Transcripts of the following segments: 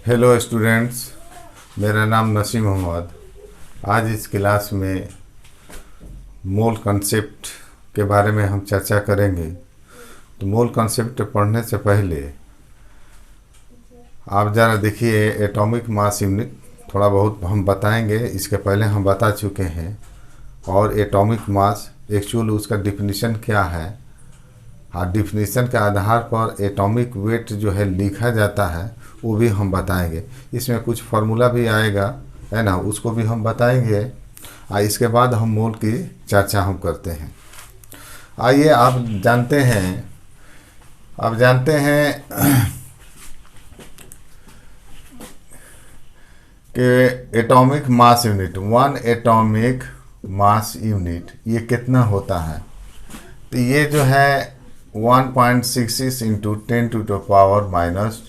Hello students, मेरा नाम नसीम मोहम्मद। आज इस क्लास में मोल कॉन्सेप्ट के बारे में हम चर्चा करेंगे। तो मोल कॉन्सेप्ट पढ़ने से पहले आप ज़रा देखिए, एटॉमिक मास यूनिट थोड़ा बहुत हम बताएंगे, इसके पहले हम बता चुके हैं। और एटॉमिक मास एक्चुअल उसका डिफिनीशन क्या है, और डिफिनीशन के आधार पर एटॉमिक वेट जो है लिखा जाता है वो भी हम बताएंगे। इसमें कुछ फार्मूला भी आएगा, है ना, उसको भी हम बताएंगे। और इसके बाद हम मोल की चर्चा हम करते हैं। आइए आप जानते हैं कि atomic mass unit, 1 atomic mass unit ये कितना होता है। तो ये जो है 1.66 इंटू 10⁻⁻⁴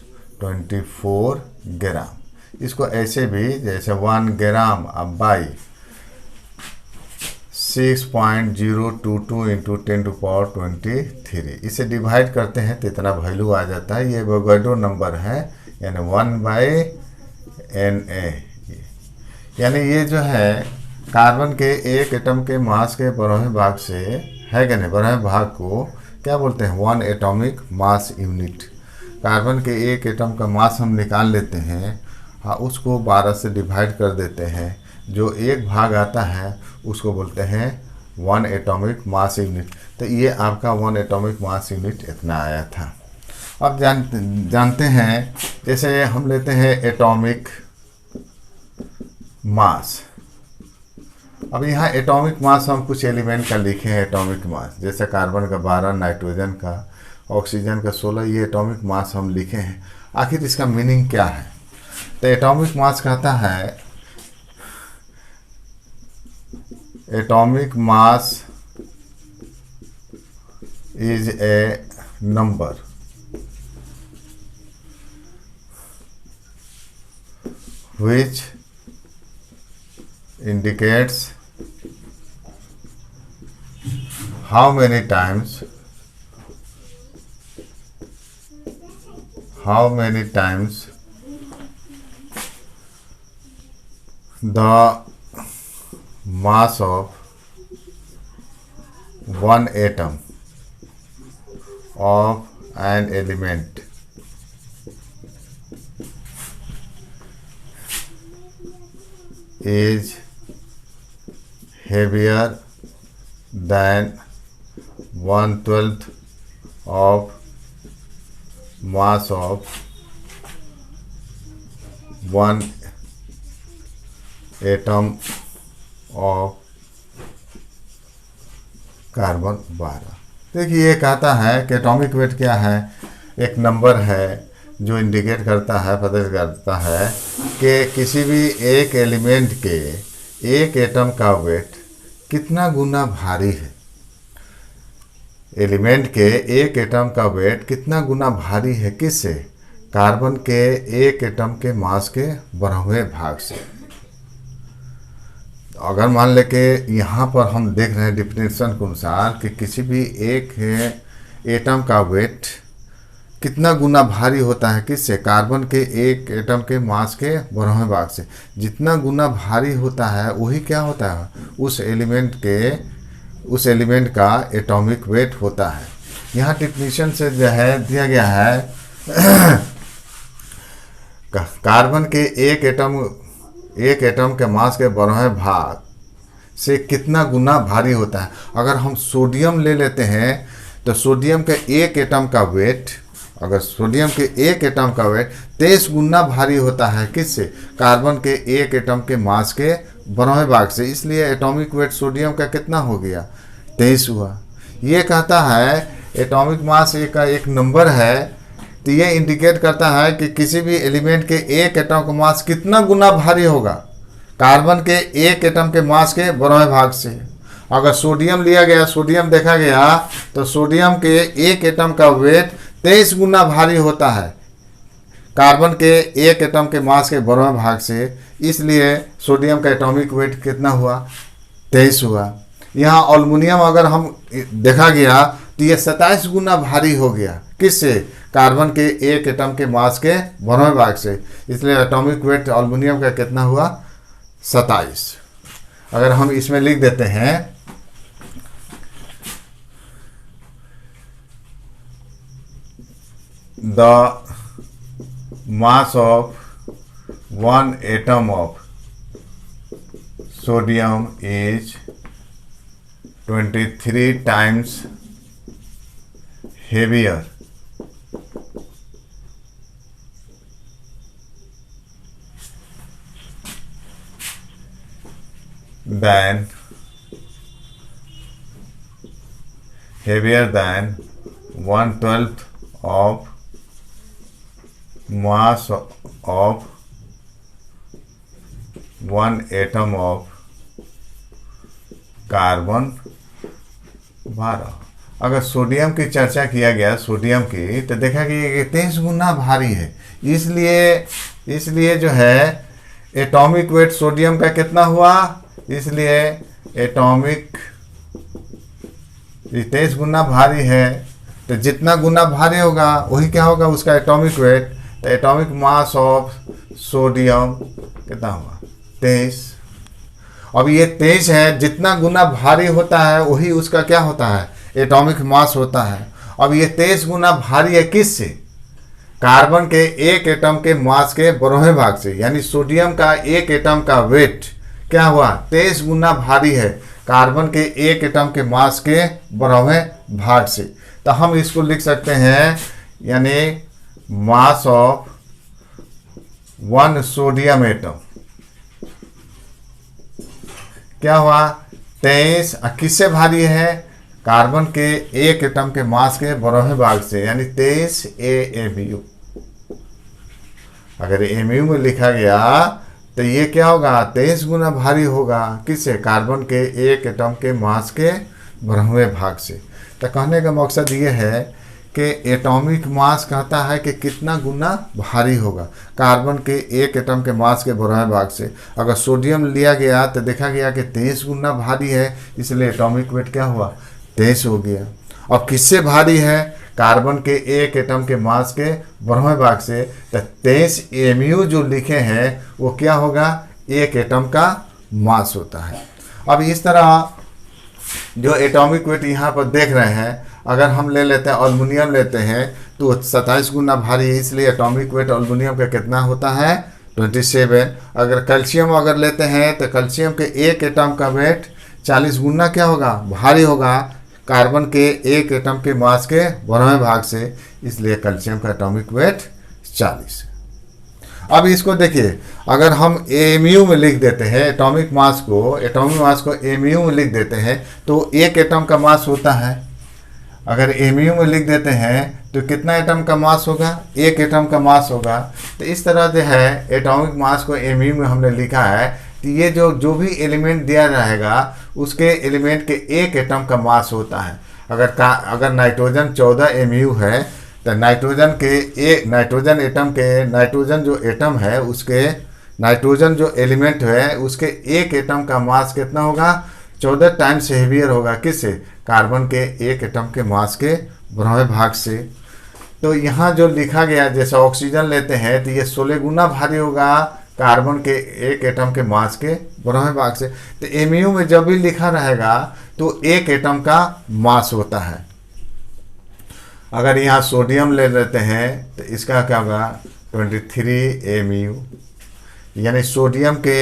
ग्राम। इसको ऐसे भी जैसे 1 ग्राम अब बाई 6.022 इंटू 10⁻23 इसे डिवाइड करते हैं तो इतना वैल्यू आ जाता है। ये एवोगाड्रो नंबर है, यानी 1/Na। यानी ये जो है कार्बन के एक एटम के मास के 12वें भाग से है कि नहीं, 12वें भाग को क्या बोलते हैं, 1 एटॉमिक मास यूनिट। कार्बन के एक एटम का मास हम निकाल लेते हैं, हाँ, उसको 12 से डिवाइड कर देते हैं, जो एक भाग आता है उसको बोलते हैं 1 एटॉमिक मास यूनिट। तो ये आपका 1 एटॉमिक मास यूनिट इतना आया था। अब जानते हैं, जैसे हम लेते हैं एटॉमिक मास। अब यहाँ एटॉमिक मास हम कुछ एलिमेंट का लिखे हैं एटॉमिक मास, जैसे कार्बन का 12, नाइट्रोजन का, ऑक्सीजन का 16, ये एटॉमिक मास हम लिखे हैं। आखिर इसका मीनिंग क्या है? तो एटॉमिक मास कहता है, atomic mass is a number which indicates how many times the mass of one atom of an element is heavier than 1/12 of mass of one atom of carbon 12। देखिए, ये कहता है कि एटॉमिक वेट क्या है, एक नंबर है जो इंडिकेट करता है, पता करता है कि किसी भी एक एलिमेंट के एक एटम का वेट कितना गुना भारी है। एलिमेंट के एक एटम का वेट कितना गुना भारी है, किससे? कार्बन के एक एटम के मास के 12वें भाग से। अगर मान ले कि यहाँ पर हम देख रहे हैं डिफिनेशन के अनुसार कि किसी भी एक एटम का वेट कितना गुना भारी होता है, किससे? कार्बन के एक एटम के मास के 12वें भाग से। जितना गुना भारी होता है वही क्या होता है, उस एलिमेंट का एटॉमिक वेट होता है। यहाँ डिफिनीशन से जो है दिया गया है कार्बन के एक एटम के मास के 12वें भाग से कितना गुना भारी होता है। अगर हम सोडियम ले लेते हैं तो सोडियम के एक एटम का वेट, अगर सोडियम के एक एटम का वेट 23 गुना भारी होता है, किससे? कार्बन के एक एटम के मास के 12वें भाग से। इसलिए एटॉमिक वेट सोडियम का कितना हो गया, 23 हुआ। ये कहता है एटॉमिक मास एक नंबर है, तो ये इंडिकेट करता है कि किसी भी एलिमेंट के एक एटम का मास कितना गुना भारी होगा कार्बन के एक एटम के मास के 12वें भाग से। अगर सोडियम लिया गया, सोडियम देखा गया, तो सोडियम के एक एटम का वेट 23 गुना भारी होता है कार्बन के एक एटम के मास के 12वें भाग से। इसलिए सोडियम का एटॉमिक वेट कितना हुआ, 23 हुआ। यहाँ एल्युमिनियम अगर हम देखा गया तो ये 27 गुना भारी हो गया। किससे? कार्बन के एक एटम के मास के 12वें भाग से। इसलिए एटॉमिक वेट एल्युमिनियम का कितना हुआ? 27। अगर हम इसमें लिख देते हैं the mass of one atom of sodium is 23 times heavier than 1/12 of mass of one atom of carbon 12। अगर सोडियम की चर्चा किया गया, सोडियम की, तो देखा कि ये 23 गुना भारी है। इसलिए जो है एटॉमिक वेट सोडियम का कितना हुआ? इसलिए एटॉमिक 23 गुना भारी है, तो जितना गुना भारी होगा वही क्या होगा उसका एटॉमिक वेट। तो एटॉमिक मास ऑफ सोडियम कितना हुआ? 23। अब ये 23 है, जितना गुना भारी होता है वही उसका क्या होता है? एटॉमिक मास होता है। अब ये 23 गुना भारी है किससे? कार्बन के एक एटम के मास के 12वें भाग से। यानी सोडियम का एक एटम का वेट क्या हुआ? 23 गुना भारी है कार्बन के एक एटम के मास के 12वें भाग से। तो हम इसको लिख सकते हैं, यानी मास ऑफ वन सोडियम एटम क्या हुआ? 23। किससे भारी है? कार्बन के एक एटम के मास के 12वें भाग से, यानी 23 AMU। अगर AMU में लिखा गया तो ये क्या होगा? 23 गुना भारी होगा। किससे? कार्बन के एक एटम के मास के 12वें भाग से। तो कहने का मकसद ये है कि एटॉमिक मास कहता है कि कितना गुना भारी होगा कार्बन के एक एटम के मास के 12वें भाग से। अगर सोडियम लिया गया तो देखा गया कि 23 गुना भारी है, इसलिए एटॉमिक वेट क्या हुआ? 23 हो गया। और किससे भारी है? कार्बन के एक एटम के मास के 12वें भाग से। तो 23 AMU जो लिखे हैं वो क्या होगा? एक एटम का मास होता है। अब इस तरह जो एटॉमिक वेट यहाँ पर देख रहे हैं, अगर हम ले लेते हैं एल्युमिनियम लेते हैं तो 27 गुना भारी है, इसलिए एटॉमिक वेट एल्युमिनियम का कितना होता है? 27। अगर कैल्शियम अगर लेते हैं तो कैल्शियम के एक एटम का वेट 40 गुना क्या होगा? भारी होगा कार्बन के एक एटम के मास के 12वें भाग से, इसलिए कैल्शियम का एटॉमिक वेट 40। अब इसको देखिए, अगर हम AMU में लिख देते हैं एटॉमिक मास को AMU में लिख देते हैं तो एक एटम का मास होता है। अगर AMU में लिख देते हैं तो कितना एटम का मास होगा? एक एटम का मास होगा। तो इस तरह से है एटॉमिक मास को AMU में हमने लिखा है। तो ये जो भी एलिमेंट दिया रहेगा उसके एलिमेंट के एक एटम का मास होता है। अगर नाइट्रोजन 14 AMU है तो नाइट्रोजन एटम के नाइट्रोजन जो एटम है उसके नाइट्रोजन जो एलिमेंट है उसके एक एटम का मास कितना होगा? 14 टाइम्स हेवियर होगा। किससे? कार्बन के एक एटम के मास के 12वें भाग से। तो यहाँ जो लिखा गया, जैसे ऑक्सीजन लेते हैं तो ये 16 गुना भारी होगा कार्बन के एक एटम के मास के 12वें भाग से। तो AMU में जब भी लिखा रहेगा तो एक एटम का मास होता है। अगर यहाँ सोडियम ले लेते हैं तो इसका क्या होगा? 23 AMU, यानी सोडियम के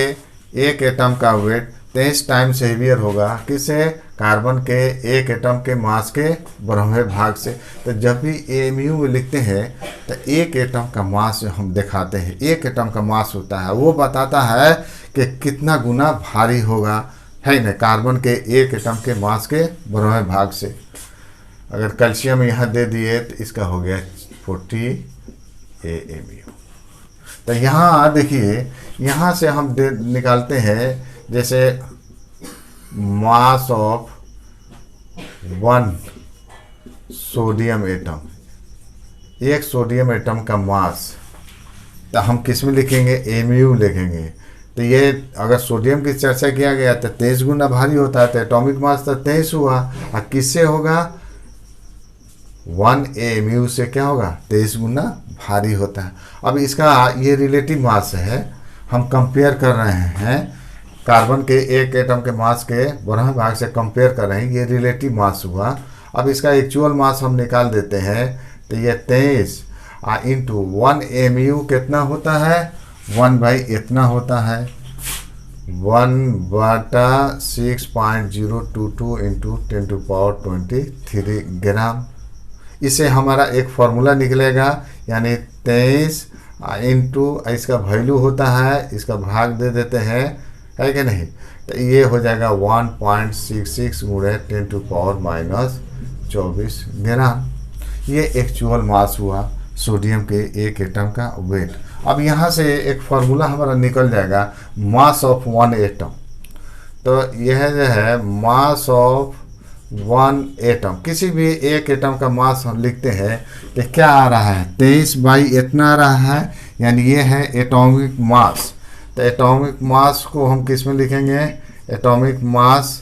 एक एटम का वेट 23 टाइम्स हेवियर होगा। किससे? कार्बन के एक एटम के मास के 12वें भाग से। तो जब भी AMU में लिखते हैं तो एक एटम का मास हम दिखाते हैं, एक एटम का मास होता है, वो बताता है कि कितना गुना भारी होगा, है ना, कार्बन के एक एटम के मास के 12वें भाग से। अगर कैल्शियम यहाँ दे दिए तो इसका हो गया 40 AMU। तो यहाँ देखिए, यहाँ से हम निकालते हैं जैसे मास ऑफ वन सोडियम एटम, एक सोडियम एटम का मास, तो हम किस में लिखेंगे? AMU लिखेंगे। तो ये अगर सोडियम की चर्चा किया गया तो 23 गुना भारी होता है, तो एटॉमिक मास तो 23 हुआ। और किससे होगा? 1 AMU से क्या होगा, 23 गुना भारी होता है। अब इसका ये रिलेटिव मास है, हम कंपेयर कर रहे हैं कार्बन के एक एटम के मास के 12वें भाग से कंपेयर कर रहे हैं, ये रिलेटिव मास हुआ। अब इसका एक्चुअल मास हम निकाल देते हैं, तो ये 23 इंटू 1 AMU कितना होता है, 1 इतना होता है, 1/6.022 इंटू 10⁻23 ग्राम। इससे हमारा एक फार्मूला निकलेगा, यानी 23 इंटू इसका वैल्यू होता है, इसका भाग दे देते हैं, है कि नहीं, तो ये हो जाएगा 1.66 गुणे 10⁻24 ग्राम। ये एक्चुअल मास हुआ सोडियम के एक एटम का वेट। अब यहाँ से एक फार्मूला हमारा निकल जाएगा मास ऑफ 1 एटम। तो यह जो है मास ऑफ 1 एटम, किसी भी एक एटम का मास हम लिखते हैं कि क्या आ रहा है, 23 इतना आ रहा है, यानी ये है एटॉमिक मास। तो एटॉमिक मास को हम किस में लिखेंगे, atomic mass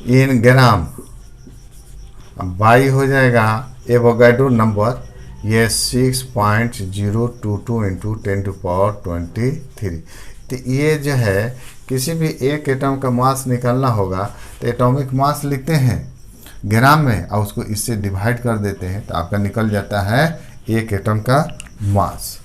in gram, by हो जाएगा एवोगाड्रो नंबर, ये 6.022 इंटू 10⁻23। तो ये जो है किसी भी एक एटम का मास निकालना होगा तो एटॉमिक मास लिखते हैं ग्राम में और उसको इससे डिवाइड कर देते हैं, तो आपका निकल जाता है एक एटम का मास।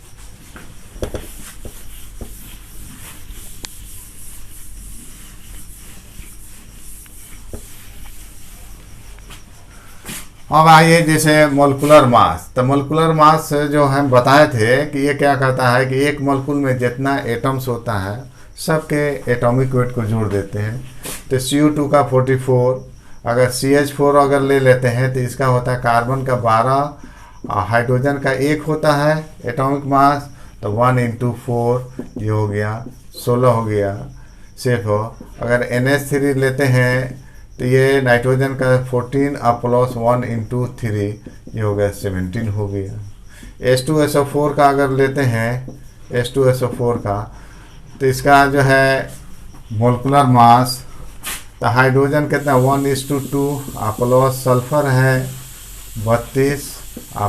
अब आइए जैसे मोलिकुलर मास, तो मोलिकुलर मास जो हम बताए थे कि ये क्या करता है कि एक मोलिकुल में जितना एटम्स होता है सबके एटॉमिक वेट को जोड़ देते हैं। तो CO2 का 44, अगर CH4 अगर ले लेते हैं तो इसका होता है कार्बन का 12, हाइड्रोजन का 1 होता है एटॉमिक मास, तो 1 इंटू 4 ये हो गया 16 हो गया सेफ हो। अगर NH3 लेते हैं तो ये नाइट्रोजन का 14 प्लस 1 इंटू 3 ये हो गया 17 हो गया। H2SO4 का अगर लेते हैं H2SO4 का, तो इसका जो है मोलिकुलर मास, तो हाइड्रोजन कितना 1:2 प्लस सल्फर है 32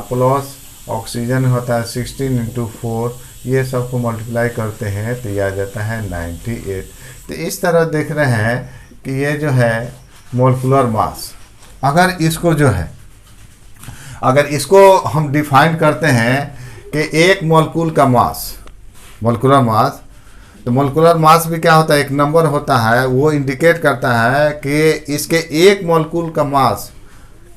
प्लस ऑक्सीजन होता है 16 इंटू 4, ये सबको मल्टीप्लाई करते हैं तो ये आ जाता है 98। तो इस तरह देख रहे हैं कि ये जो है मोलिकुलर मास, अगर इसको जो है अगर इसको हम डिफाइन करते हैं कि एक मोलिकुल का मास, मोलिकुलर मास, तो मोलिकुलर मास भी क्या होता है, एक नंबर होता है, वो इंडिकेट करता है कि इसके एक मोलिकुल का मास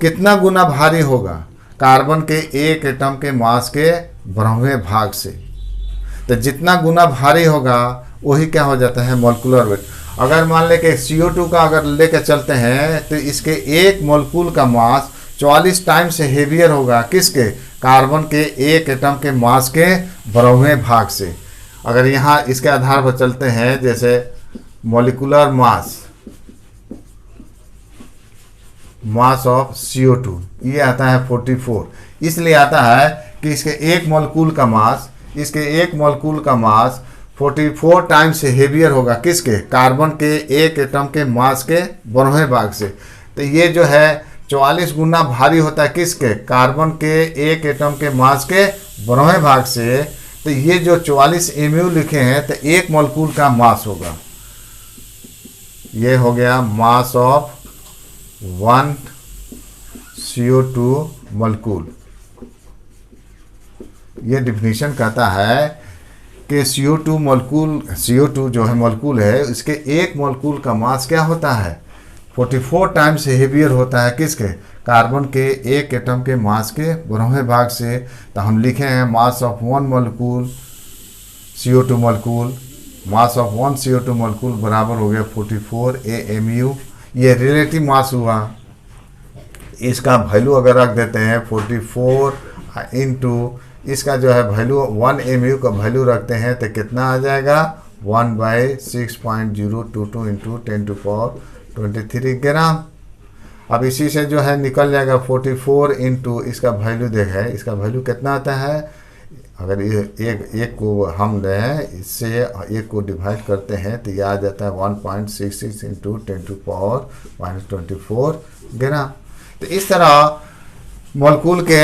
कितना गुना भारी होगा कार्बन के एक एटम के मास के 12वें भाग से। तो जितना गुना भारी होगा वही क्या हो जाता है मोलिकुलर वेट। अगर मान ले कि CO2 का अगर लेके चलते हैं तो इसके एक मोलिकुल का मास 44 टाइम से हेवियर होगा किसके, कार्बन के एक एटम के मास के 12वें भाग से। अगर यहाँ इसके आधार पर चलते हैं, जैसे molecular mass, mass of CO2 ये आता है 44, इसलिए आता है कि इसके एक मोलिकुल का मास, इसके एक मोलिकुल का मास 44 टाइम से हेवियर होगा किसके, कार्बन के एक एटम के मास के 12वें भाग से। तो ये जो है 44 गुना भारी होता है किसके, कार्बन के एक एटम के मास के 12वें भाग से। तो ये जो 44 MU लिखे हैं तो एक मोलिकुल का मास होगा, ये हो गया मास ऑफ 1 CO2 मोलिकुल। ये डिफिनीशन कहता है कि CO2 मोलिकुल, CO2 जो है मोलिकुल है, इसके एक मोलिकुल का मास क्या होता है, 44 टाइम्स से हेवियर होता है किसके, कार्बन के एक एटम के मास के 12वें भाग से। तो हम लिखे हैं mass of 1 molecule CO2 molecule, mass of 1 CO2 molecule बराबर हो गया 44 AMU। ये रिलेटिव मास हुआ, इसका वैल्यू अगर रख देते हैं 44 इंटू इसका जो है वैल्यू 1 MU का वैल्यू रखते हैं तो कितना आ जाएगा, 1/6.022 इंटू 23 ग्राम। अब इसी से जो है निकल जाएगा 44 इंटू इसका वैल्यू देखा है, इसका वैल्यू कितना आता है, अगर ये एक को हम दें इससे एक को डिवाइड करते हैं तो ये आ जाता है 1.66 इंटू 10⁻24 ग्राम। तो इस तरह मोलकूल के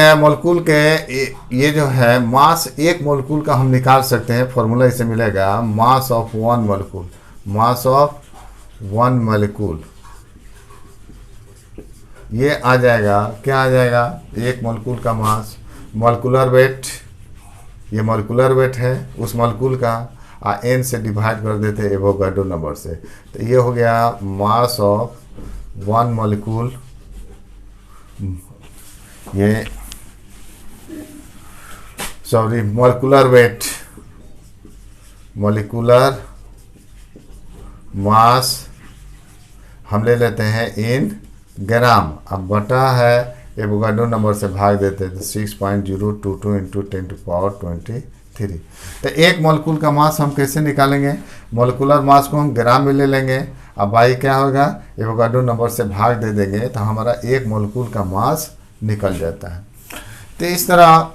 ये जो है मास एक मोलकूल का हम निकाल सकते हैं। फॉर्मूला इसे मिलेगा mass of one molecule, mass of one molecule, ये आ जाएगा, क्या आ जाएगा, एक मोलकूल का मास, मोलकुलर वेट, ये मोलकुलर वेट है उस मोलकूल का, n से डिवाइड कर देते हैं एवोगाड्रो नंबर से, तो ये हो गया मास ऑफ वन मोलिक्यूल, ये sorry molecular weight, molecular mass हम ले लेते हैं इन ग्राम, अब बटा है एवोगाड्रो नंबर से भाग देते हैं तो 6.022 इंटू 10⁻23। तो एक मोलिक्यूल का मास हम कैसे निकालेंगे, मोलिकुलर मास को हम ग्राम में ले लेंगे, अब बाई क्या होगा एवोगाड्रो नंबर से भाग दे देंगे तो हमारा एक मोलिक्यूल का मास निकल जाता है। तो इस तरह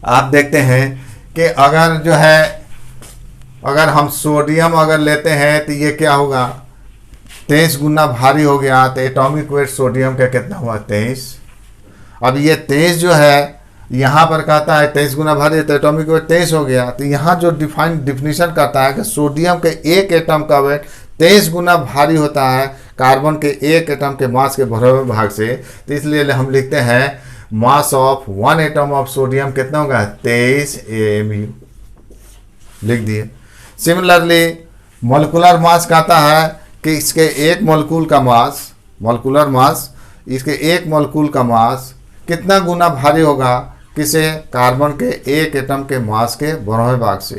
आप देखते हैं कि अगर जो है अगर हम सोडियम अगर लेते हैं तो ये क्या होगा 23 गुना भारी हो गया, तो एटॉमिक वेट सोडियम का कितना हुआ 23। अब ये 23 जो है यहाँ पर कहता है 23 गुना भारी है तो एटॉमिक वेट 23 हो गया, तो यहाँ जो डिफिनीशन करता है कि सोडियम के एक एटम का वेट 23 गुना भारी होता है कार्बन के एक एटम के मास के बराबर भाग से, तो इसलिए हम लिखते हैं मास of one atom of sodium कितना होगा 23 AMU, लिख दिए। सिमिलरली मोलिकुलर मास कहता है कि इसके एक मोलिक्यूल का मास, मोलिकुलर मास, इसके एक मोलिक्यूल का मास कितना गुना भारी होगा किसे कार्बन के एक एटम के मास के बराबर भाग से,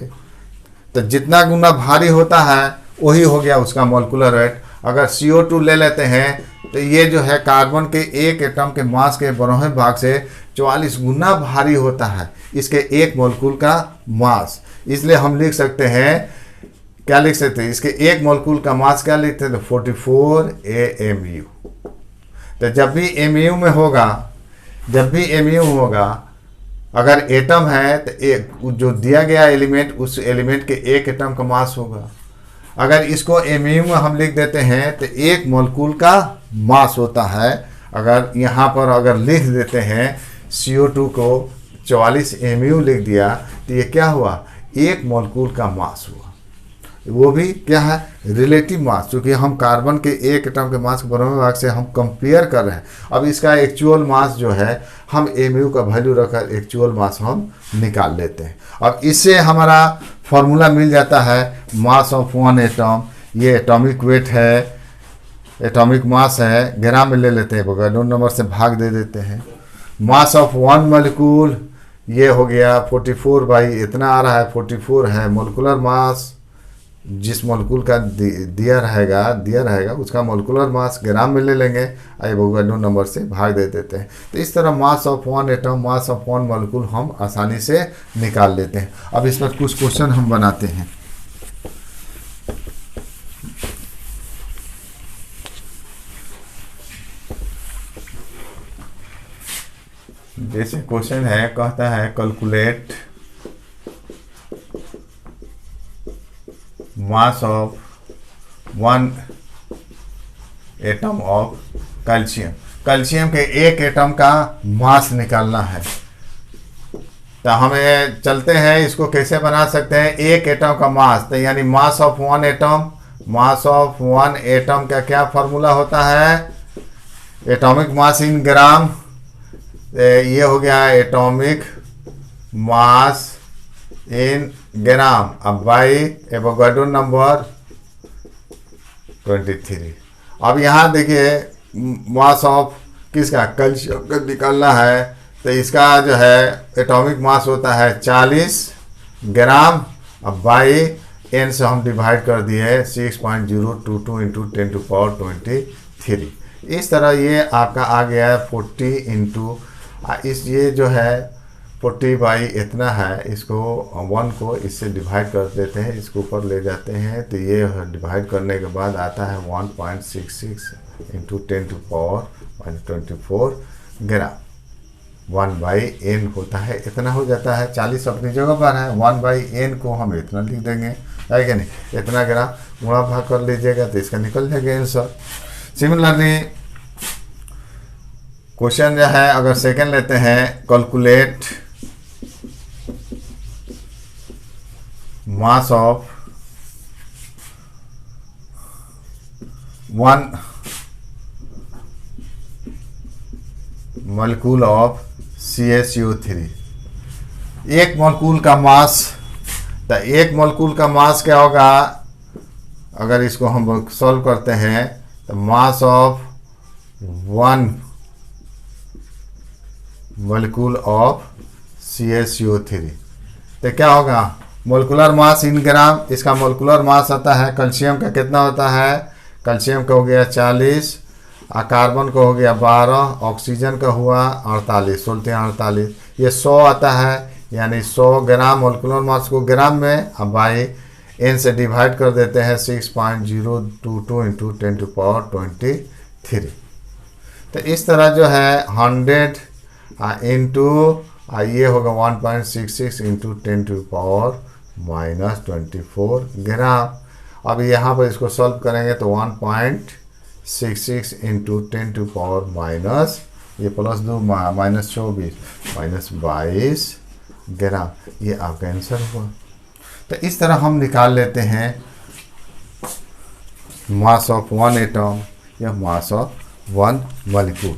तो जितना गुना भारी होता है वही हो गया उसका मोलिकुलर वेट। अगर CO2 ले लेते हैं तो ये जो है कार्बन के एक एटम के मास के बराबर भाग से 44 गुना भारी होता है इसके एक मोलिक्यूल का मास, इसलिए हम लिख सकते हैं, क्या लिख सकते हैं, इसके एक मोलिक्यूल का मास क्या लिखते हैं तो 44 AMU। तो जब भी MU में होगा, जब भी MU होगा, अगर एटम है तो एक जो दिया गया एलिमेंट उस एलिमेंट के एक एटम का मास होगा। अगर इसको MU में हम लिख देते हैं तो एक मोलिक्यूल का मास होता है। अगर यहाँ पर अगर लिख देते हैं CO2 को 44 MU लिख दिया तो ये क्या हुआ एक मोलिक्यूल का मास हुआ, वो भी क्या है रिलेटिव मास, क्योंकि हम कार्बन के एक एटम के मास के बराबर भाग से हम कंपेयर कर रहे हैं। अब इसका एक्चुअल मास जो है हम MU का वैल्यू रखकर एक्चुअल मास हम निकाल लेते हैं। अब इससे हमारा फॉर्मूला मिल जाता है मास ऑफ वन एटम, ये एटॉमिक वेट है, एटॉमिक मास है, ग्राम में ले लेते हैं, एवोगाड्रो नंबर से भाग दे देते हैं। मास ऑफ वन मोलिक्यूल ये हो गया 44 बाई इतना आ रहा है 44 है मोलिकुलर मास, जिस मोलिक्यूल का दिया रहेगा उसका मोलिकुलर मास ग्राम में ले लेंगे, एवोगाड्रो नंबर से भाग दे देते हैं। तो इस तरह मास of one atom, mass of one molecule हम आसानी से निकाल लेते हैं। अब इस पर कुछ क्वेश्चन हम बनाते हैं। जैसे क्वेश्चन है, कहता है calculate mass of one atom of calcium, calcium के एक एटम का मास निकालना है। तो हमें चलते हैं इसको कैसे बना सकते हैं, एक एटम का मास, तो यानी मास of one atom, mass of one atom का क्या फॉर्मूला होता है एटॉमिक मास इन ग्राम, ये हो गया एटॉमिक मास इन ग्राम, अब बाई एवोगाड्रो नंबर 23। अब यहाँ देखिए मास ऑफ किसका कैल्शियम का निकालना है, तो इसका जो है एटॉमिक मास होता है 40 ग्राम, अब बाई n से हम डिवाइड कर दिए 6.022 इंटू 10⁻23। इस तरह ये आपका आ गया है 40 इंटू इस ये जो है 40 बाई इतना है, इसको 1 को इससे डिवाइड कर देते हैं, इसको ऊपर ले जाते हैं, तो ये डिवाइड करने के बाद आता है 1.66 इंटू 10⁻24 ग्राम। 1/n होता है, इतना हो जाता है। 40 अपनी जगह पर है, 1/n को हम इतना लिख देंगे, है कि नहीं, इतना ग्राम गुणा भाग कर लीजिएगा तो इसका निकल जाएगा आंसर। सिमिलरली क्वेश्चन जो है, अगर सेकंड लेते हैं, calculate mass of 1 molecule of CaCO3। एक मॉलिक्यूल का मास, तो एक मॉलिक्यूल का मास क्या होगा, अगर इसको हम सॉल्व करते हैं तो mass of 1 molecule of CaCO3, तो क्या होगा, मोलिकुलर मास इन ग्राम, इसका मोलिकुलर मास आता है, कैल्शियम का कितना होता है, कैल्शियम का हो गया 40, कार्बन का हो गया 12, ऑक्सीजन का हुआ 48, 16 ये 100 आता है, यानी 100 ग्राम मोलिकुलर मास को ग्राम में अब बाई n से डिवाइड कर देते हैं 6.022 इंटू 10⁻23। तो इस तरह जो है 100 इंटू ये होगा 1.66 इंटू 10⁻24 ग्राम। अब यहाँ पर इसको सॉल्व करेंगे तो 1.66 इंटू 10⁻, ये +2 -24 -22 ग्राम, ये आपका आंसर हुआ। तो इस तरह हम निकाल लेते हैं मास ऑफ 1 एटम या मास ऑफ 1 मॉलिक्यूल।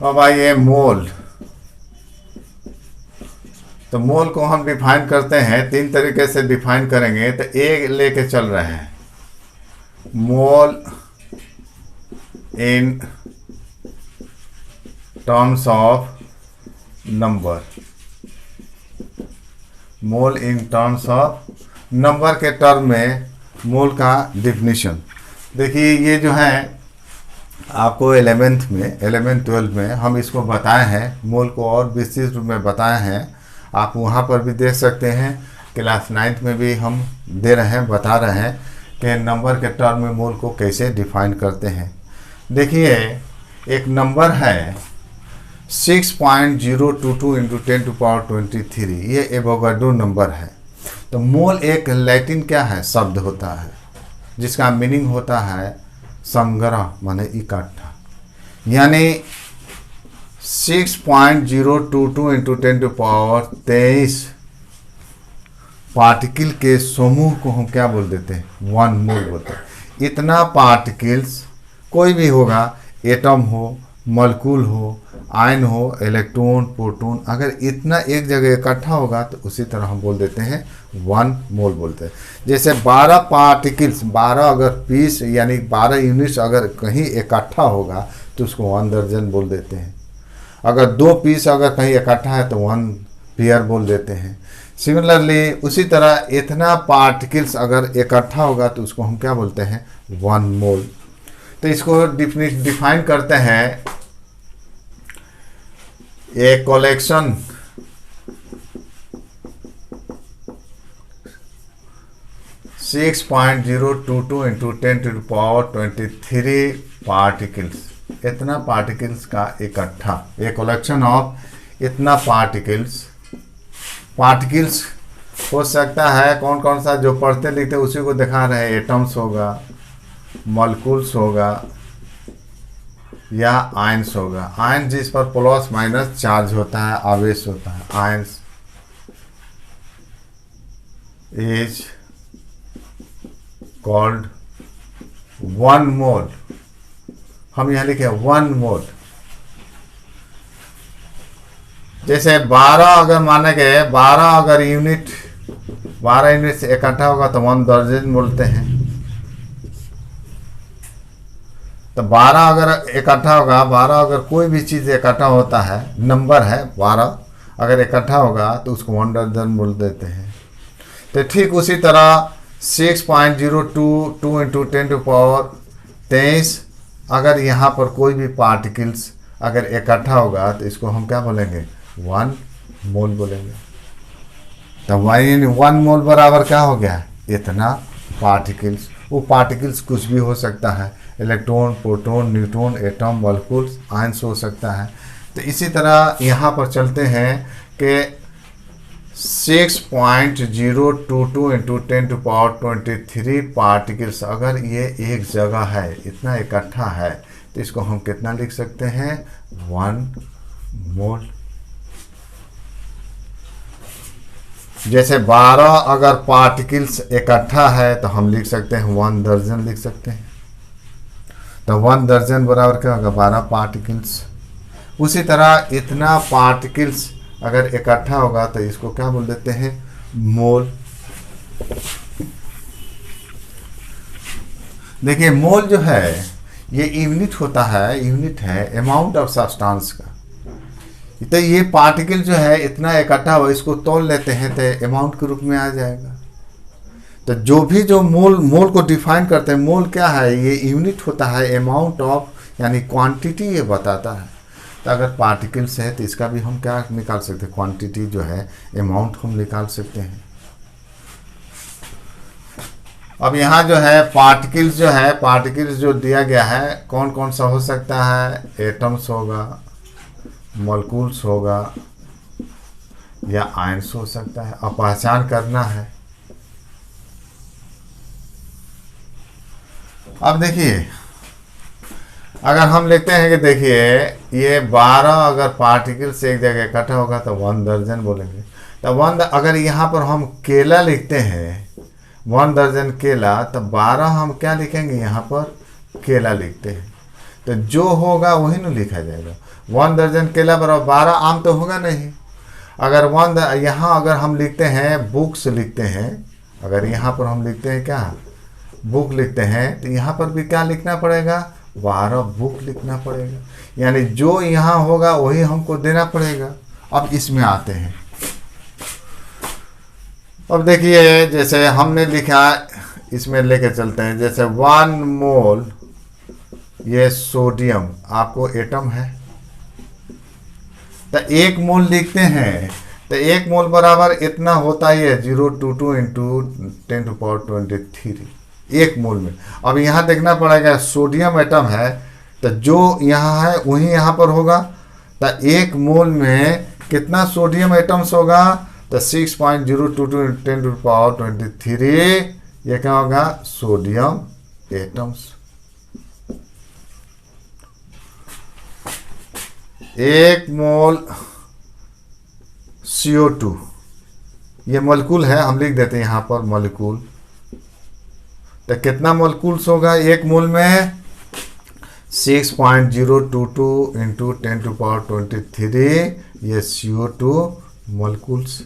अब आइए मोल। तो मोल को हम डिफाइन करते हैं, 3 तरीके से डिफाइन करेंगे। तो ए लेके चल रहे हैं, mole in terms of number, mole in terms of number के टर्म में मोल का डिफिनीशन देखिए। ये जो है आपको 11th 12 में हम इसको बताए हैं, मोल को और विस्तृत रूप में बताए हैं, आप वहाँ पर भी देख सकते हैं। क्लास 9th में भी हम दे रहे हैं, बता रहे हैं कि नंबर के टर्म में मोल को कैसे डिफाइन करते हैं। देखिए एक नंबर है 6.022 इंटू 10⁻23, ये एवोगाड्रो नंबर है। तो मोल एक लैटिन क्या है, शब्द होता है जिसका मीनिंग होता है संग्रह, माने इकट्ठा, यानी 6.022 इंटू 10⁻23 पार्टिकल के समूह को हम क्या बोल देते हैं, 1 मोल बोलते हैं। इतना पार्टिकल्स कोई भी होगा, एटम हो, मॉलिक्यूल हो, आयन हो, इलेक्ट्रॉन, प्रोटॉन, अगर इतना एक जगह इकट्ठा होगा तो उसी तरह हम बोल देते हैं 1 मोल बोलते हैं। जैसे 12 पार्टिकल्स, 12 अगर पीस यानी 12 यूनिट्स अगर कहीं इकट्ठा होगा तो उसको 1 दर्जन बोल देते हैं। अगर 2 पीस अगर कहीं इकट्ठा है तो 1 पेयर बोल देते हैं। सिमिलरली उसी तरह इतना पार्टिकल्स अगर इकट्ठा होगा तो उसको हम क्या बोलते हैं, 1 मोल। तो इसको डिफाइन करते हैं, a collection six 6.022 into 10⁻23 particles, इतना पार्टिकल्स का इकट्ठा, ए कलेक्शन ऑफ इतना पार्टिकल्स हो सकता है। कौन कौन सा जो पढ़ते लिखते उसी को दिखा रहे हैं, एटम्स होगा, मॉलिक्यूल्स होगा या आयंस होगा। आयन जिस पर प्लस माइनस चार्ज होता है, आवेश होता है, आयंस इज कॉल्ड 1 मोल। हम यहाँ लिखे 1 मोल। जैसे 12 अगर माने गए 12 अगर यूनिट 12 यूनिट से इकट्ठा होगा तो 1 दर्जन बोलते हैं। तो 12 अगर इकट्ठा होगा, 12 अगर कोई भी चीज़ इकट्ठा होता है, नंबर है 12, अगर इकट्ठा होगा तो उसको 1 दर्जन बोल देते हैं। तो ठीक उसी तरह 6.022 इंटू 10⁻23 अगर यहाँ पर कोई भी पार्टिकल्स अगर इकट्ठा होगा तो इसको हम क्या बोलेंगे, 1 मोल बोलेंगे। तो 1 मोल बराबर क्या हो गया, इतना पार्टिकल्स। वो पार्टिकल्स कुछ भी हो सकता है, electron, proton, neutron, atom, molecules, ions हो सकता है। तो इसी तरह यहाँ पर चलते हैं कि 6.022 इंटू 10⁻23 पार्टिकल्स अगर ये एक जगह है, इतना इकट्ठा है, तो इसको हम कितना लिख सकते हैं, 1 मोल। जैसे 12 अगर पार्टिकल्स इकट्ठा है तो हम लिख सकते हैं 1 दर्जन लिख सकते हैं। तो 1 दर्जन बराबर क्या होगा, 12 पार्टिकल्स। उसी तरह इतना पार्टिकल्स अगर इकट्ठा होगा तो इसको क्या बोल देते हैं, मोल। देखिए मोल जो है ये यूनिट होता है, यूनिट है अमाउंट ऑफ सब्सटेंस का। तो ये पार्टिकल जो है इतना इकट्ठा हुआ, इसको तोल लेते हैं तो अमाउंट के रूप में आ जाएगा। तो जो मोल को डिफाइन करते हैं, मोल क्या है, ये यूनिट होता है अमाउंट ऑफ, यानी क्वांटिटी ये बताता है। तो अगर पार्टिकल्स है तो इसका भी हम क्या निकाल सकते हैं, क्वांटिटी जो है, अमाउंट हम निकाल सकते हैं। अब यहाँ जो है पार्टिकल्स जो है, पार्टिकल्स जो दिया गया है कौन कौन सा हो सकता है, एटम्स होगा, मॉलिक्यूल्स होगा या आयंस हो सकता है। अब पहचान करना है। अब देखिए अगर हम लिखते हैं कि देखिए ये 12 अगर पार्टिकल्स एक जगह इकट्ठा होगा तो 1 दर्जन बोलेंगे। तो 1 अगर यहाँ पर हम केला लिखते हैं, 1 दर्जन केला, तो 12 हम क्या लिखेंगे, यहाँ पर केला लिखते हैं। तो जो होगा वही न लिखा जाएगा। 1 दर्जन केला बराबर 12 आम तो होगा नहीं। अगर यहाँ अगर हम लिखते हैं बुक्स लिखते हैं, अगर यहाँ पर हम लिखते हैं क्या, बुक लिखते हैं, तो यहाँ पर भी क्या लिखना पड़ेगा, 12 बुक लिखना पड़ेगा। यानी जो यहाँ होगा वही हमको देना पड़ेगा। अब इसमें आते हैं। अब देखिए जैसे हमने लिखा, इसमें लेके चलते हैं। जैसे 1 मोल ये सोडियम आपको एटम है, तो 1 मोल लिखते हैं, तो 1 मोल बराबर इतना होता है 0.22 इंटू 10⁻23 1 मोल में। अब यहाँ देखना पड़ेगा सोडियम एटम है, तो जो यहाँ है वही यहाँ पर होगा। तो 1 मोल में कितना सोडियम एटम्स होगा, तो 6.022 10⁻23 ये क्या होगा, सोडियम एटम्स। 1 मोल CO2 ये मॉलिक्यूल है, हम लिख देते हैं यहाँ पर मॉलिक्यूल। तो कितना मॉलिक्यूल्स होगा 1 मोल में, 6.022 इंटू 10⁻23 ये CO2 मॉलिक्यूल्स।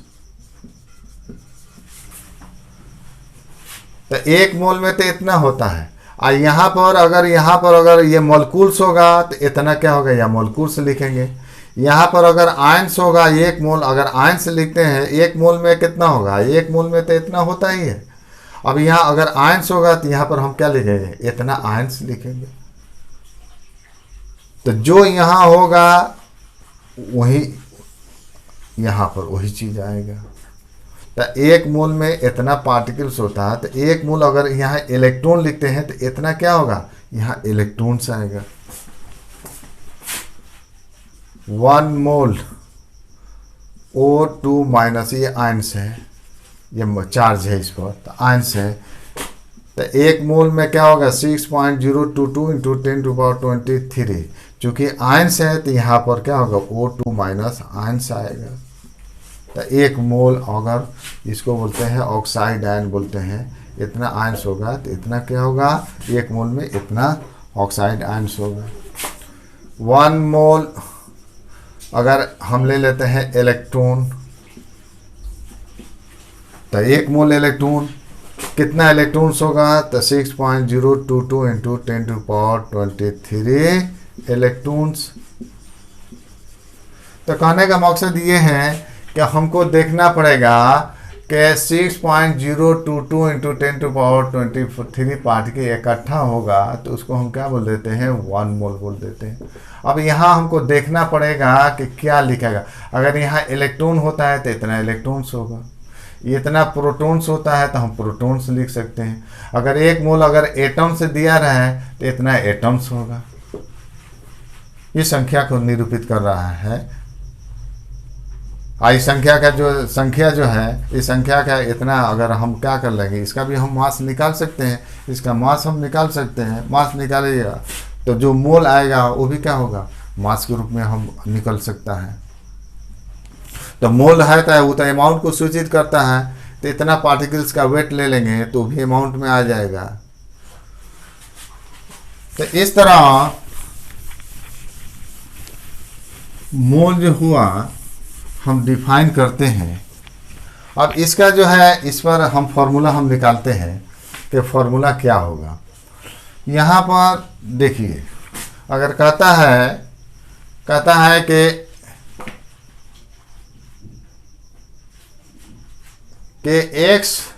तो 1 मोल में तो इतना होता है। और यहाँ पर अगर ये मॉलिक्यूल्स होगा तो इतना क्या होगा, या मॉलिक्यूल्स लिखेंगे। यहाँ पर अगर आयंस होगा 1 मोल, अगर आयंस लिखते हैं 1 मोल में कितना होगा, 1 मोल में तो इतना होता ही है। अब यहाँ अगर आयंस होगा तो यहाँ पर हम क्या लिखेंगे, इतना आयंस लिखेंगे। तो जो यहाँ होगा वही यहाँ पर वही चीज़ आएगा। तो 1 मोल में इतना पार्टिकल्स होता है, तो 1 मोल अगर यहाँ इलेक्ट्रॉन लिखते हैं तो इतना क्या होगा, यहाँ इलेक्ट्रॉन्स आएगा। 1 मोल O2 माइनस, ये आयंस है, ये चार्ज है इस पर, तो आयंस है। तो 1 मोल में क्या होगा, 6.022 इंटू 10⁻23 चूँकि आयंस है तो यहाँ पर क्या होगा, O2 माइनस आयंस आएगा। तो 1 मोल अगर इसको बोलते हैं ऑक्साइड आयन बोलते हैं, इतना आयंस होगा तो इतना क्या होगा, 1 मोल में इतना ऑक्साइड आयंस होगा। 1 मोल अगर हम ले लेते हैं इलेक्ट्रॉन, तो 1 मोल इलेक्ट्रॉन कितना इलेक्ट्रॉन्स होगा, तो 6.022 इंटू 10⁻23 इलेक्ट्रॉन्स। तो कहने का मकसद ये है कि हमको देखना पड़ेगा कि 6.022 इंटू 10⁻23 पार्टिकल इकट्ठा होगा, तो उसको हम क्या बोल देते हैं, 1 मोल बोल देते हैं। अब यहाँ हमको देखना पड़ेगा कि क्या लिखेगा। अगर यहाँ इलेक्ट्रॉन होता है तो इतना इलेक्ट्रॉन्स होगा, इतना प्रोटॉन्स होता है तो हम प्रोटॉन्स लिख सकते हैं। अगर 1 मोल अगर एटम से दिया रहा है तो इतना एटम्स होगा। ये संख्या को निरूपित कर रहा है। इस संख्या का जो संख्या जो है, इस संख्या का इतना, अगर हम क्या कर लेंगे, इसका भी हम मास निकाल सकते हैं, इसका मास हम निकाल सकते हैं। मास निकालिएगा तो जो मोल आएगा वो भी क्या होगा, मास के रूप में हम निकल सकता है। तो मोल है तो वो तो अमाउंट को सूचित करता है, तो इतना पार्टिकल्स का वेट ले लेंगे तो भी अमाउंट में आ जाएगा। तो इस तरह मोल जो हुआ हम डिफाइन करते हैं। अब इसका जो है, इस पर हम फॉर्मूला हम निकालते हैं कि फॉर्मूला क्या होगा। यहाँ पर देखिए, अगर कहता है कि एक्स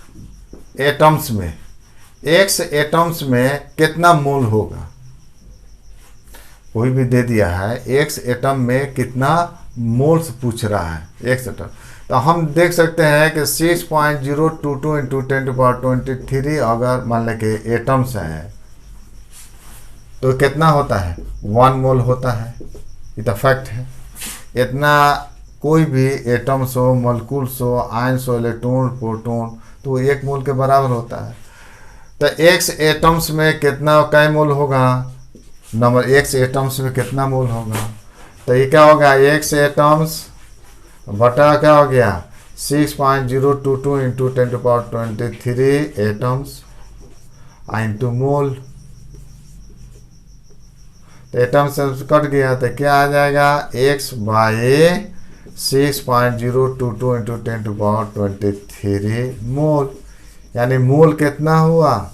एटम्स में कितना मोल होगा, कोई भी दे दिया है, एक्स एटम में कितना मोल्स पूछ रहा है, एक्स एटम। तो हम देख सकते हैं कि 6.022 इंटू 10⁻23 अगर मान लें कि एटम्स हैं तो कितना होता है, 1 मोल होता है। ये तो फैक्ट है। इतना कोई भी एटम्स हो, मॉलिक्यूल्स हो, आयंस हो, इलेक्ट्रॉन, प्रोटॉन, तो 1 मोल के बराबर होता है। तो एक्स एटम्स में कितना कै मोल होगा, नंबर एक्स एटम्स में कितना मोल होगा, तो ये क्या होगा, एक्स एटम्स बटा क्या हो गया, 6.022 इंटू 10⁻23 एटम्स इंटू मोल। तो एटम्स से कट गया तो क्या आ जाएगा, x बाई 6.022 इंटू 10⁻23 मोल। यानी मोल कितना हुआ,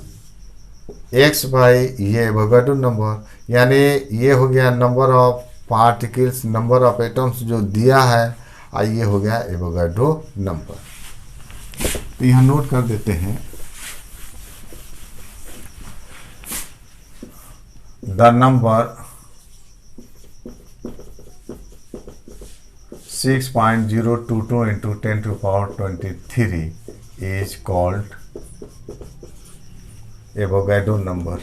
x बाई ये एवोगाड्रो नंबर, यानी ये हो गया number of particles, number of atoms जो दिया है, और ये हो गया एवोगाड्रो नंबर। तो यहाँ नोट कर देते हैं, the number 6.022 into 10⁻23 is called Avogadro number.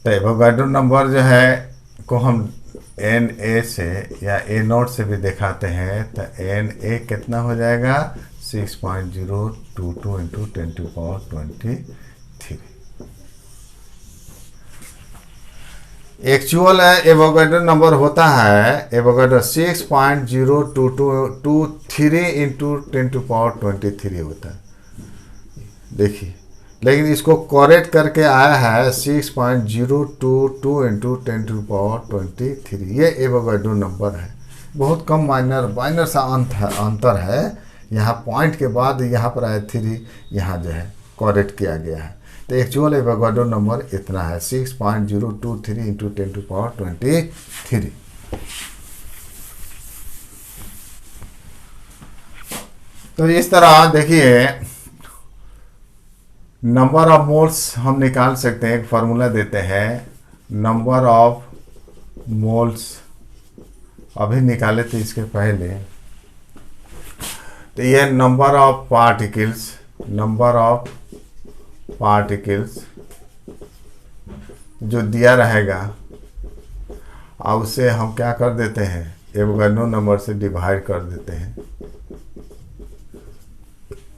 तो एवोगाड्रो नंबर जो है को हम Na से या A0 से भी दिखाते हैं। तो Na कितना हो जाएगा, 6.022 इंटू 10⁻23। एक्चुअल एवोगाड्रो नंबर होता है, एवोगाड्रो 6.02223 इंटू 10⁻23 होता है। देखिए, लेकिन इसको करेक्ट करके आया है 6.022 इंटू 10⁻23। ये एवोगाड्रो नंबर है। बहुत कम माइनर सा अंतर है। यहाँ पॉइंट के बाद यहाँ पर आया 3, यहाँ जो है करेक्ट किया गया है। तो एक्चुअल एवोगाड्रो नंबर इतना है, 6.023 इंटू 10⁻23। तो इस तरह देखिए, नंबर ऑफ मोल्स हम निकाल सकते हैं। एक फार्मूला देते हैं, नंबर ऑफ मोल्स अभी निकाले थे इसके पहले। तो ये नंबर ऑफ पार्टिकल्स जो दिया रहेगा, और उसे हम क्या कर देते हैं, एवोगाड्रो नंबर से डिवाइड कर देते हैं।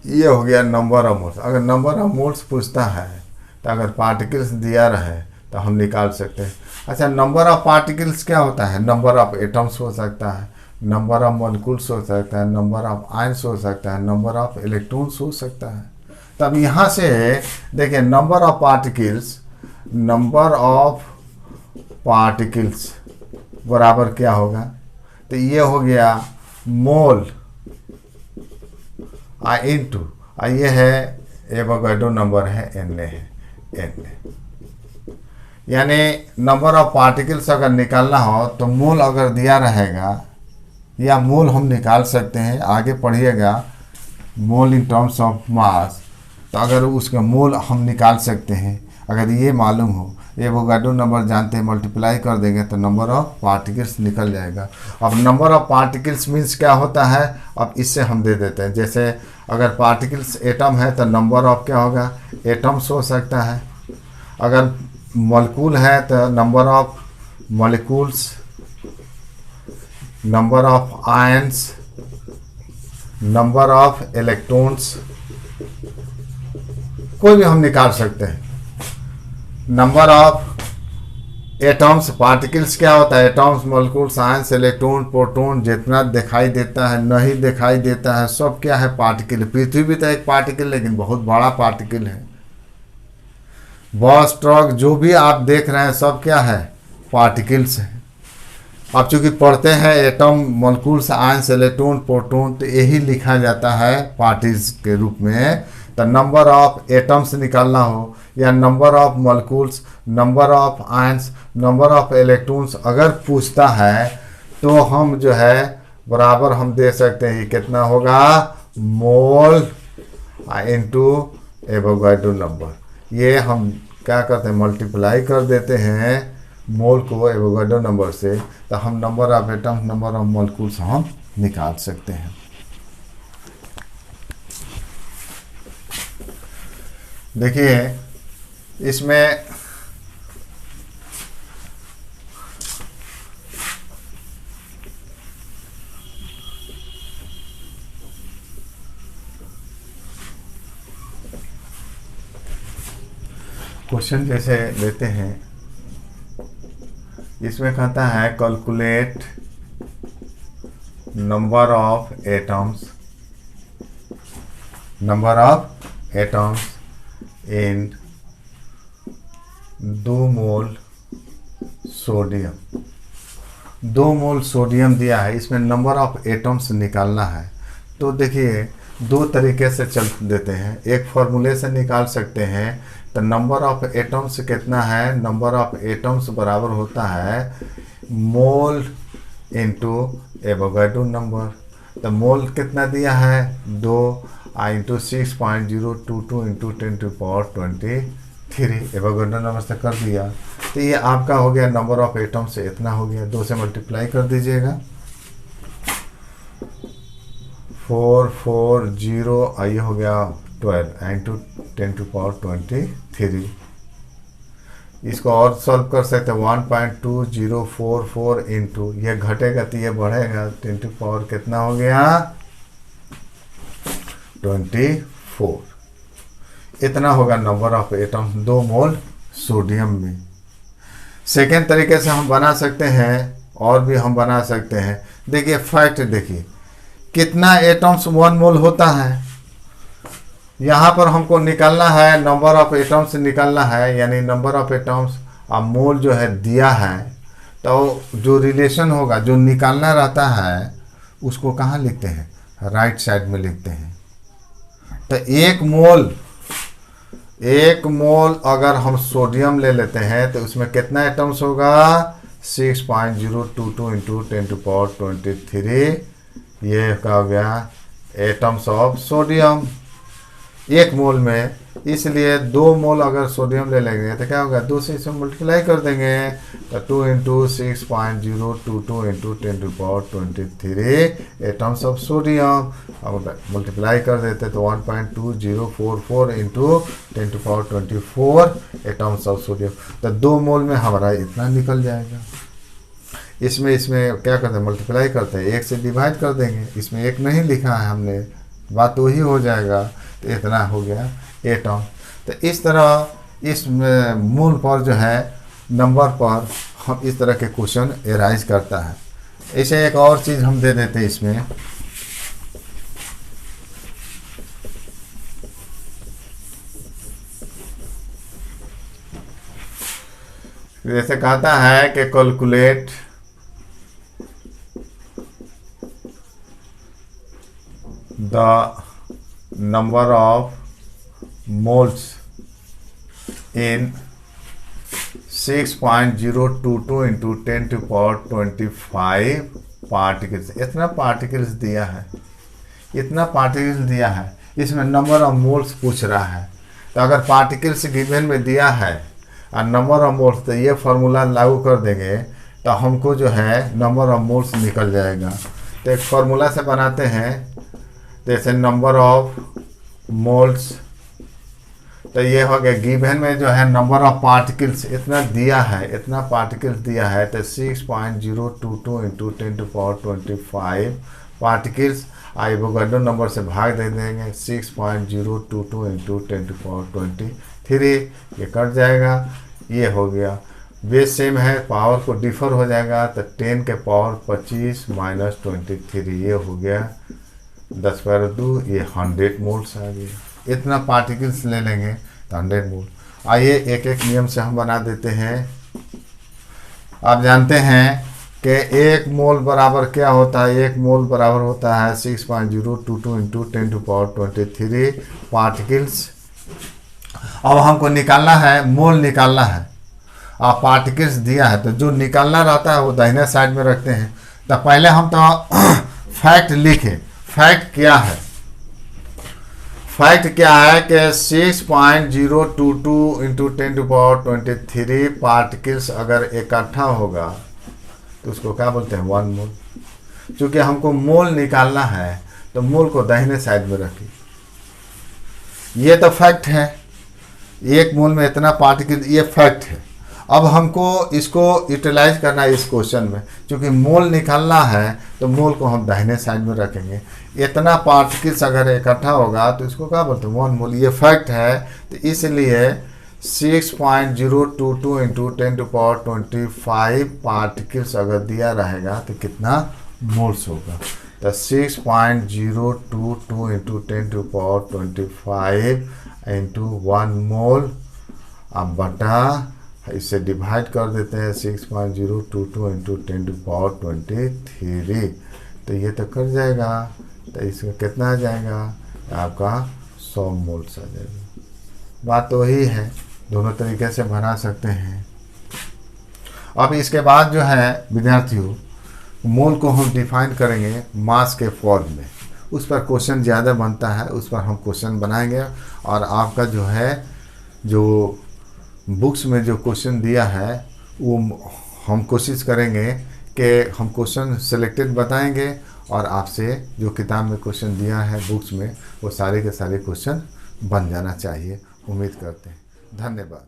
ये हो गया नंबर ऑफ मोल्स। अगर नंबर ऑफ मोल्स पूछता है तो अगर पार्टिकल्स दिया रहे तो हम निकाल सकते हैं। अच्छा, नंबर ऑफ पार्टिकल्स क्या होता है, नंबर ऑफ एटम्स हो सकता है, नंबर ऑफ मॉलिक्यूल्स हो सकता है, नंबर ऑफ आयंस हो सकता है, नंबर ऑफ इलेक्ट्रॉन्स हो सकता है। तब यहाँ से देखिए, number of particles number of particles बराबर क्या होगा, तो ये हो गया मोल इनटू ये है एवोगाड्रो नंबर है एन है एन, यानी नंबर ऑफ पार्टिकल्स अगर निकालना हो तो मोल अगर दिया रहेगा या मोल हम निकाल सकते हैं, आगे पढ़िएगा मोल इन टर्म्स ऑफ मास, तो अगर उसका मोल हम निकाल सकते हैं, अगर ये मालूम हो, एवोगाड्रो नंबर जानते हैं, मल्टीप्लाई कर देंगे तो नंबर ऑफ पार्टिकल्स निकल जाएगा। अब नंबर ऑफ पार्टिकल्स मीन्स क्या होता है, अब इससे हम दे देते हैं, जैसे अगर पार्टिकल्स एटम है तो नंबर ऑफ क्या होगा, एटम्स हो सकता है, अगर मॉलिक्यूल है तो number of molecules, number of ions, number of electrons, कोई भी हम निकाल सकते हैं। नंबर ऑफ एटम्स, पार्टिकल्स क्या होता है, atoms, molecules, ions, electron, proton, जितना दिखाई देता है नहीं दिखाई देता है सब क्या है, पार्टिकल। पृथ्वी भी तो एक पार्टिकल, लेकिन बहुत बड़ा पार्टिकल है। बस, ट्रक, जो भी आप देख रहे हैं सब क्या है, पार्टिकल्स है। आप चूंकि पढ़ते हैं atom, molecules, ions, electron, proton, तो यही लिखा जाता है पार्टिकल्स के रूप में। तो नंबर ऑफ एटम्स निकालना हो या number of molecules, number of ions, number of electrons अगर पूछता है तो हम जो है बराबर हम दे सकते हैं, कितना होगा, मोल इनटू एवोगाड्रो नंबर। ये हम क्या करते हैं, मल्टीप्लाई कर देते हैं मोल को एवोगाड्रो नंबर से, तो हम number of atoms, number of molecules हम निकाल सकते हैं। देखिए इसमें क्वेश्चन जैसे लेते हैं, इसमें कहता है calculate number of atoms, number of atoms in 2 mole sodium. 2 mole sodium दिया है, इसमें नंबर ऑफ एटम्स निकालना है। तो देखिए दो तरीके से चल देते हैं, एक फॉर्मूले से निकाल सकते हैं। तो नंबर ऑफ एटम्स कितना है, नंबर ऑफ एटम्स बराबर होता है मोल इनटू एवोगाड्रो नंबर। तो मोल कितना दिया है, 2 इंटू 6.022 इंटू 10⁻23 एवोगाड्रो नंबर से कर दिया। तो ये आपका हो गया नंबर ऑफ एटम से इतना हो गया, 2 से मल्टीप्लाई कर दीजिएगा, 440 ये हो गया 12 इंटू 10⁻23। इसको और सॉल्व कर सकते हैं, 1.2044 इंटू, ये घटेगा तो ये बढ़ेगा, 10 टू पावर कितना हो गया, 24। इतना होगा number of atoms 2 mole sodium में। सेकेंड तरीके से हम बना सकते हैं, और भी हम बना सकते हैं। देखिए फैक्ट देखिए कितना एटम्स 1 मोल होता है, यहाँ पर हमको निकालना है नंबर ऑफ एटम्स निकालना है, यानी नंबर ऑफ एटम्स और मोल जो है दिया है, तो जो रिलेशन होगा जो निकालना रहता है उसको कहाँ लिखते हैं, राइट साइड में लिखते हैं। तो 1 मोल अगर हम सोडियम ले लेते हैं तो उसमें कितना एटम्स होगा, 6.022 इंटू 10⁻23, ये क्या हो गया एटम्स ऑफ सोडियम 1 मोल में। इसलिए 2 मोल अगर सोडियम ले लेंगे तो क्या होगा, 2 से इसमें मल्टीप्लाई कर देंगे, तो 2 into 6.022 into 10⁻23 atoms of sodium. अब मल्टीप्लाई कर देते तो 1.2044 इंटू 10⁻24 एटम्स ऑफ सोडियम। तो 2 मोल में हमारा इतना निकल जाएगा। इसमें क्या करते हैं, मल्टीप्लाई करते हैं, 1 से डिवाइड कर देंगे, इसमें 1 नहीं लिखा है हमने, बात वही हो जाएगा, तो इतना हो गया एटम। तो इस तरह इस मूल पर जो है नंबर पर हम इस तरह के क्वेश्चन एराइज करता है। ऐसे एक और चीज़ हम दे देते हैं इसमें, जैसे कहता है कि calculate the number of moles in 6.022 into 10⁻25 particles. इतना पार्टिकल्स दिया है, इतना पार्टिकल्स दिया है, इसमें नंबर ऑफ मोल्स पूछ रहा है। तो अगर पार्टिकल्स गिवन में दिया है और नंबर ऑफ मोल्स, तो ये फार्मूला लागू कर देंगे तो हमको जो है नंबर ऑफ मोल्स निकल जाएगा। तो एक फार्मूला से बनाते हैं, जैसे नंबर ऑफ मोल्स, तो ये हो गया गिवन में जो है नंबर ऑफ पार्टिकल्स इतना दिया है, इतना पार्टिकल्स दिया है, तो 6.022 इंटू 10⁻25 पार्टिकल्स एवोगाड्रो नंबर से भाग दे देंगे। 6.022 इंटू 10⁻23 ये कट जाएगा, ये हो गया। बेस सेम है, पावर को डिफर हो जाएगा, तो 10 के पावर 25 माइनस 23 ये हो गया 10/2, ये 100 मोल्स आ गया। इतना पार्टिकल्स ले लेंगे तो 100 मोल। आइए एक एक नियम से हम बना देते हैं। आप जानते हैं कि एक मोल बराबर क्या होता है, एक मोल बराबर होता है 6.022 इंटू 10⁻23 पार्टिकल्स। अब हमको निकालना है, मोल निकालना है। आप पार्टिकल्स दिया है तो जो निकालना रहता है वो दाहिने साइड में रखते हैं। तो पहले हम तो फैक्ट लिखे। फैक्ट क्या है? फैक्ट क्या है कि 6.022 इंटू 10⁻23 पार्टिकल्स अगर इकट्ठा होगा तो उसको क्या बोलते हैं, 1 मोल। क्योंकि हमको मोल निकालना है तो मोल को दाहिने साइड में रखिए। ये तो फैक्ट है, एक मोल में इतना पार्टिकल, ये फैक्ट है। अब हमको इसको यूटिलाइज करना है इस क्वेश्चन में। क्योंकि मोल निकालना है तो मोल को हम दाहिने साइड में रखेंगे। इतना पार्टिकल्स अगर इकट्ठा होगा तो इसको क्या बोलते हैं, 1 मोल। ये फैक्ट है, तो इसलिए 6.022 इंटू 10⁻25 पार्टिकल्स अगर दिया रहेगा तो कितना मोल्स होगा। तो 6.022 इंटू 10⁻25 इंटू 1 मोल, अब बटा इससे डिवाइड कर देते हैं 6.022 इंटू 10⁻23, तो ये तो कर जाएगा। तो इसका कितना आ जाएगा, आपका 100 मोल्स आ जाएगा। बात तो वही है, दोनों तरीके से बना सकते हैं। अब इसके बाद जो है विद्यार्थियों, मोल को हम डिफाइन करेंगे मास के फॉर्म में। उस पर क्वेश्चन ज़्यादा बनता है, उस पर हम क्वेश्चन बनाएंगे। और आपका जो है, जो बुक्स में जो क्वेश्चन दिया है वो हम कोशिश करेंगे कि हम क्वेश्चन सिलेक्टेड बताएंगे और आपसे जो किताब में क्वेश्चन दिया है बुक्स में, वो सारे के सारे क्वेश्चन बन जाना चाहिए। उम्मीद करते हैं। धन्यवाद।